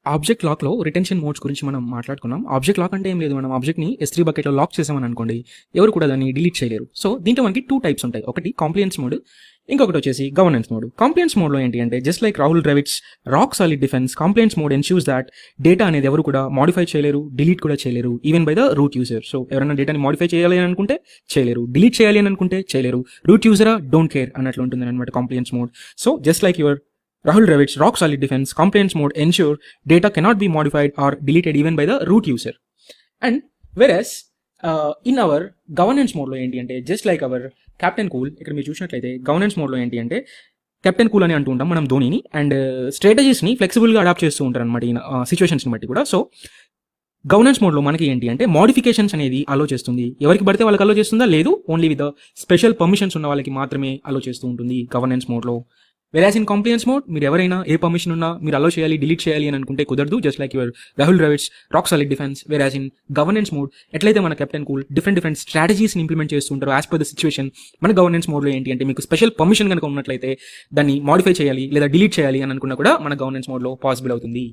Object లాక్‌లో retention modes గురించి మనం మాట్లాడుకున్నాం. ఆబ్జెక్ట్ లాక్ అంటే ఏం లేదు. మనం ఆబ్జెక్ట్‌ని S3 బకెట్‌లో లాక్ చేసామని అనుకోండి, ఎవరు కూడా దాన్ని డిలీట్ చేయలేరు. సో, దీంట్లో మనకి 2 టైప్స్ ఉంటాయి. ఒకటి కాంప్లియన్స్ మోడ్, ఇంకొకటి వచ్చేసి గవర్నెన్స్ మోడ్. కాంప్లియన్స్ మోడ్‌లో ఏంటి అంటే just like Rahul Dravid's rock solid defence, compliance mode ensures that data అనేది ఎవరు కూడా మోడిఫై చేయలేరు, డిలీట్ కూడా చేయలేరు, even by the root user. So, ఎవరైనా డేటాని మోడిఫై చేయాలి అని అనుకుంటే చేయలేరు, డిలీట్ చేయాలి అని అనుకుంటే చేయలేరు. రూట్ యూజరా డోంట్ కేర్ అన్నట్లు ఉంటుందన్నమాట compliance mode. So, just like your Rahul Dravid's rock solid defense, compliance mode ensure data cannot be modified or deleted even by the root user. And whereas in our governance mode లో ఏంటి అంటే just like our captain cool, ఇక్కడ మీరు చూసినట్లయితే governance మోడ్లో ఏంటి అంటే captain cool అని అంటూ ఉంటాం మనం ధోనిని, అండ్ స్ట్రాటజీస్ని ఫ్లెక్సిబుల్గా అడాప్ట్ చేస్తూ ఉంటారు అనమాట ఈ సిచ్యువేషన్స్ని బట్టి కూడా. సో గవర్నెన్స్ మోడ్లో మనకి ఏంటి అంటే మోడిఫికేషన్స్ అనేది అలో చేస్తుంది. ఎవరికి పడితే వాళ్ళకి అలో చేస్తుందా? లేదు, ఓన్లీ విత్ స్పెషల్ పర్మిషన్స్ ఉన్న వాళ్ళకి మాత్రమే అలో చేస్తూ ఉంటుంది గవర్నెన్స్ మోడ్లో. వెరాస్ ఇన్ కాంప్లియన్స్ మోడ్ మీరు ఎవరైనా ఏ పర్మిషన్ ఉన్నా మీరు అలో చేయాలి, డిలీట్ చేయాలి అని అనుకుంటే కుదరదు, just like your Rahul Dravid's rock solid defence. Whereas in governance mode ఎట్లయితే మన కెప్టెన్ కూల్ డిఫరెంట్ స్ట్రాటజీస్ని ఇంప్లిమెంట్ చేస్తుంటారో యాజ్ పర్ ద సిచ్యువేషన్, మన గవర్నెన్స్ మోడ్లో ఏంటి అంటే మీకు స్పెషల్ పర్మిషన్ కనుక ఉన్నట్లయితే దాన్ని మోడిఫై చేయాలి లేదా డిలీట్ చేయాలి అని అనుకున్నా కూడా మన గవర్నెన్స్ మోడ్లో పాసిబుల్ అవుతుంది.